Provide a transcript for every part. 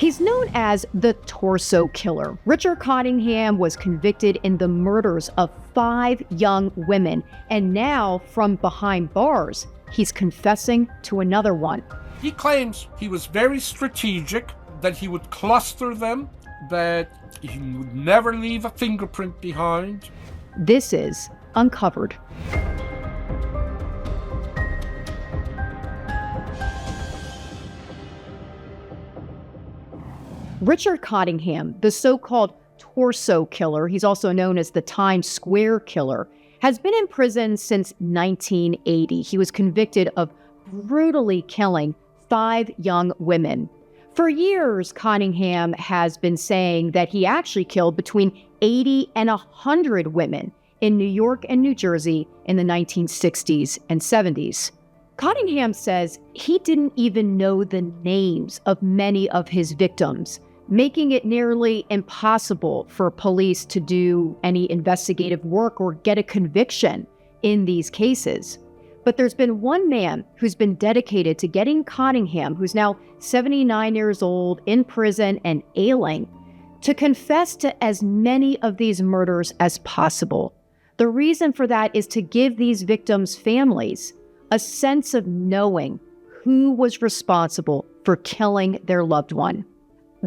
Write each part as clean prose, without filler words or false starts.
He's known as the torso killer. Richard Cottingham was convicted in the murders of 5 young women, and now from behind bars, he's confessing to another one. He claims he was very strategic, that he would cluster them, that he would never leave a fingerprint behind. This is Uncovered. Richard Cottingham, the so-called torso killer, he's also known as the Times Square killer, has been in prison since 1980. He was convicted of brutally killing 5 young women. For years, Cottingham has been saying that he actually killed between 80 and 100 women in New York and New Jersey in the 1960s and 70s. Cottingham says he didn't even know the names of many of his victims, making it nearly impossible for police to do any investigative work or get a conviction in these cases. But there's been one man who's been dedicated to getting Cottingham, who's now 79 years old, in prison and ailing, to confess to as many of these murders as possible. The reason for that is to give these victims' families a sense of knowing who was responsible for killing their loved one.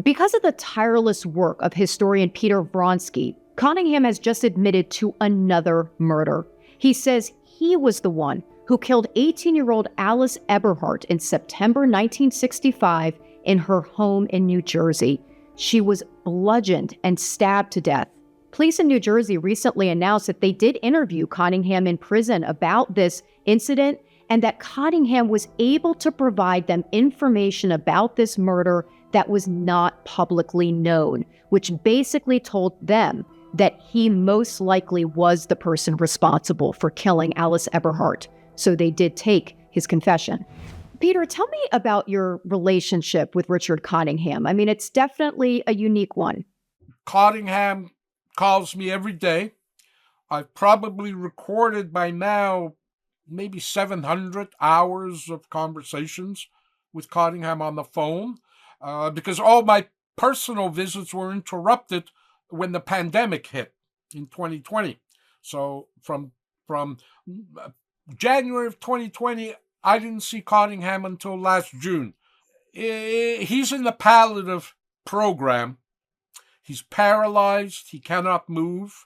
Because of the tireless work of historian Peter Vronsky, Cottingham has just admitted to another murder. He says he was the one who killed 18-year-old Alice Eberhardt in September 1965 in her home in New Jersey. She was bludgeoned and stabbed to death. Police in New Jersey recently announced that they did interview Cottingham in prison about this incident, and that Cottingham was able to provide them information about this murder that was not publicly known, which basically told them that he most likely was the person responsible for killing Alice Eberhardt. So they did take his confession. Peter, tell me about your relationship with Richard Cottingham. I mean, it's definitely a unique one. Cottingham calls me every day. I've probably recorded by now maybe 700 hours of conversations with Cottingham on the phone, because all my personal visits were interrupted when the pandemic hit in 2020. So from January of 2020, I didn't see Cottingham until last June. He's in the palliative program. He's paralyzed. He cannot move.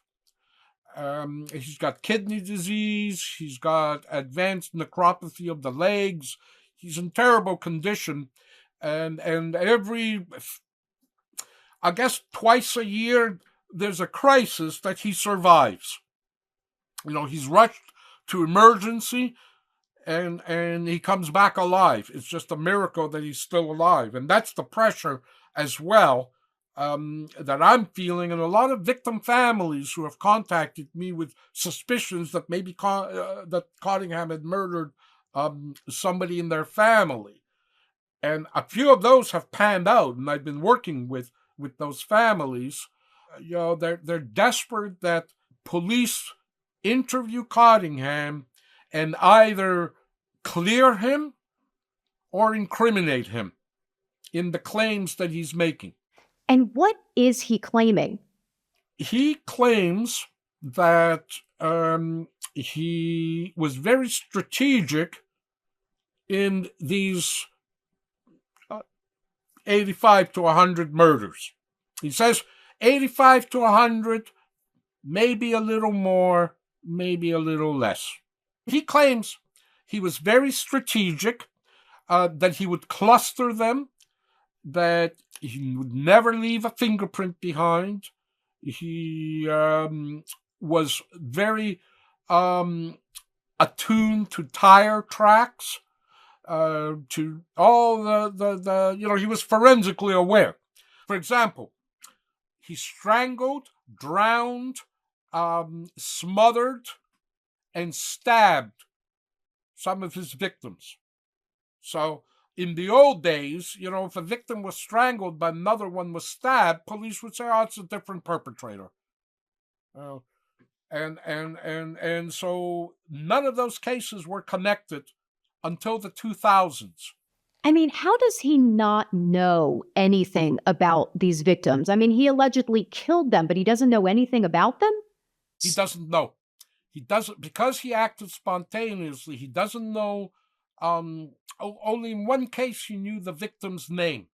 He's got kidney disease. He's got advanced necropathy of the legs. He's in terrible condition. And every, I guess twice a year, there's a crisis that he survives. You know, he's rushed to emergency and he comes back alive. It's just a miracle that he's still alive. And that's the pressure as well that I'm feeling, and a lot of victim families who have contacted me with suspicions that maybe that Cottingham had murdered somebody in their family. And a few of those have panned out, and I've been working with those families. You know, they're desperate that police interview Cottingham and either clear him or incriminate him in the claims that he's making. And what is he claiming? He claims that he was very strategic in these 85 to 100 murders. He says 85 to 100, maybe a little more, maybe a little less. He claims he was very strategic, that he would cluster them, that he would never leave a fingerprint behind. He was very attuned to tire tracks, to all the you know, he was forensically aware. For example, he strangled, drowned, smothered, and stabbed some of his victims. So in the old days, you know, if a victim was strangled but another one was stabbed, police would say, "Oh, it's a different perpetrator." And so none of those cases were connected until the 2000s. I mean, how does he not know anything about these victims? I mean, he allegedly killed them, but he doesn't know anything about them? He doesn't know. He doesn't, because he acted spontaneously, he doesn't know. Only in one case he knew the victim's name.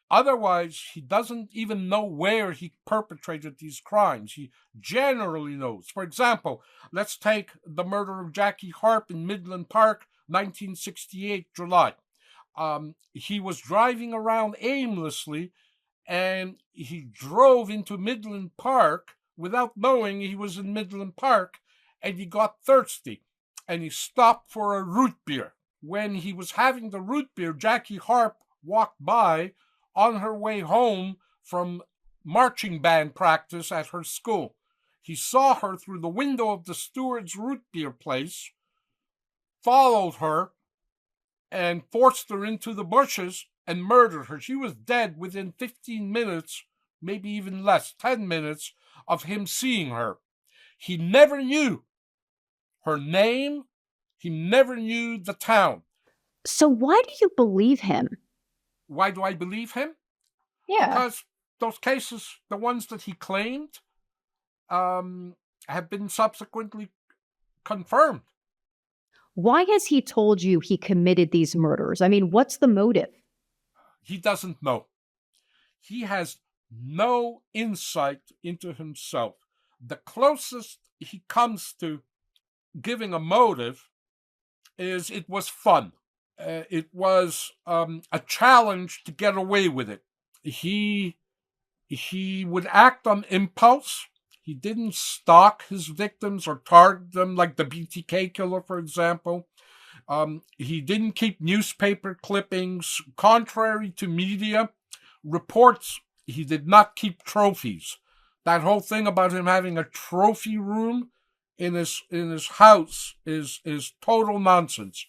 Otherwise, he doesn't even know where he perpetrated these crimes. He generally knows. For example, let's take the murder of Jackie Harp in Midland Park, 1968, July. He was driving around aimlessly, and he drove into Midland Park without knowing he was in Midland Park, and he got thirsty, and he stopped for a root beer. When he was having the root beer, Jackie Harp walked by on her way home from marching band practice at her school. He saw her through the window of the steward's root beer place, followed her, and forced her into the bushes and murdered her. She was dead within 15 minutes, maybe even less, 10 minutes of him seeing her. He never knew her name. He never knew the town. So why do you believe him? Why do I believe him? Yeah. Because those cases, the ones that he claimed, have been subsequently confirmed. Why has he told you he committed these murders? I mean, what's the motive? He doesn't know. He has no insight into himself. The closest he comes to giving a motive is it was fun. It was a challenge to get away with it. He would act on impulse. He didn't stalk his victims or target them like the BTK killer, for example. He didn't keep newspaper clippings. Contrary to media reports, he did not keep trophies. That whole thing about him having a trophy room in his house is total nonsense.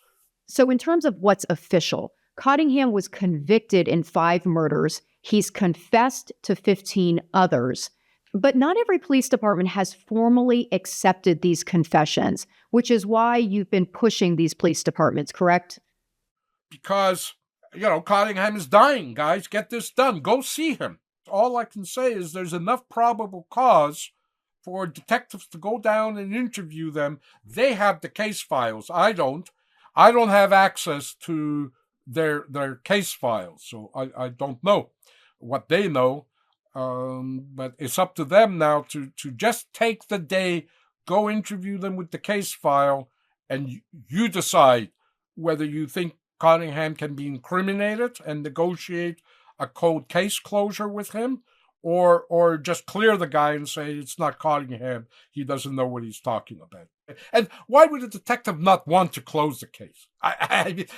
So in terms of what's official, Cottingham was convicted in 5 murders. He's confessed to 15 others. But not every police department has formally accepted these confessions, which is why you've been pushing these police departments, correct? Because, Cottingham is dying, guys. Get this done. Go see him. All I can say is there's enough probable cause for detectives to go down and interview them. They have the case files. I don't. I don't have access to their case files, so I don't know what they know. But it's up to them now to just take the day, go interview them with the case file, and you decide whether you think Cottingham can be incriminated and negotiate a cold case closure with him, or just clear the guy and say it's not Cottingham, he doesn't know what he's talking about. And why would a detective not want to close the case? It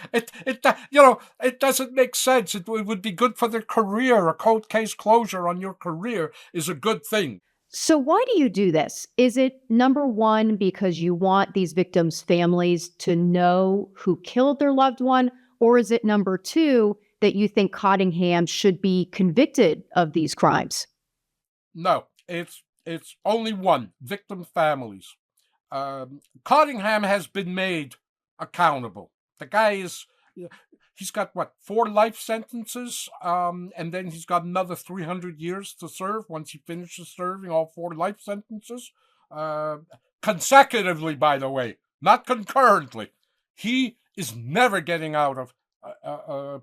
doesn't make sense. It would be good for their career. A cold case closure on your career is a good thing. So why do you do this? Is it, number one, because you want these victims' families to know who killed their loved one? Or is it, number two, that you think Cottingham should be convicted of these crimes? No, it's only one, victim families. Cottingham has been made accountable. The guy he's got 4 life sentences, and then he's got another 300 years to serve once he finishes serving all 4 life sentences, consecutively, by the way, not concurrently. He is never getting out of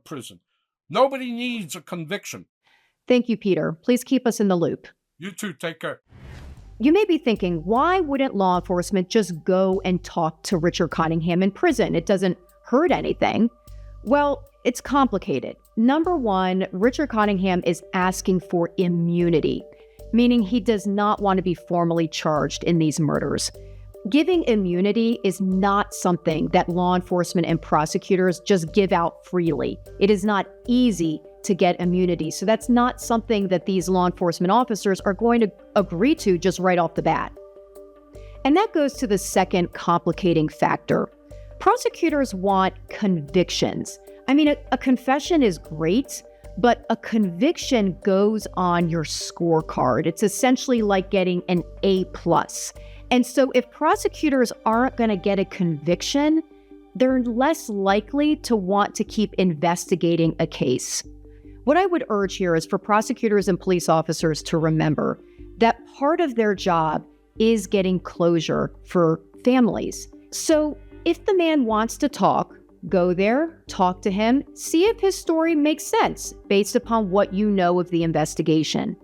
prison. Nobody needs a conviction. Thank you, Peter. Please keep us in the loop. You too. Take care. You may be thinking, why wouldn't law enforcement just go and talk to Richard Cottingham in prison? It doesn't hurt anything. Well, it's complicated. Number one, Richard Cottingham is asking for immunity, meaning he does not want to be formally charged in these murders. Giving immunity is not something that law enforcement and prosecutors just give out freely. It is not easy to get immunity. So that's not something that these law enforcement officers are going to agree to just right off the bat. And that goes to the second complicating factor. Prosecutors want convictions. I mean, a confession is great, but a conviction goes on your scorecard. It's essentially like getting an A+. And so if prosecutors aren't going to get a conviction, they're less likely to want to keep investigating a case. What I would urge here is for prosecutors and police officers to remember that part of their job is getting closure for families. So if the man wants to talk, go there, talk to him, see if his story makes sense based upon what you know of the investigation,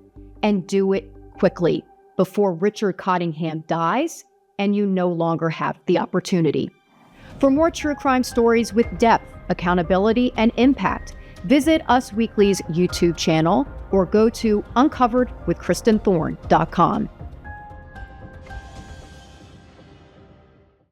and do it quickly before Richard Cottingham dies and you no longer have the opportunity. For more true crime stories with depth, accountability, and impact, visit Us Weekly's YouTube channel or go to uncoveredwithkristenthorne.com.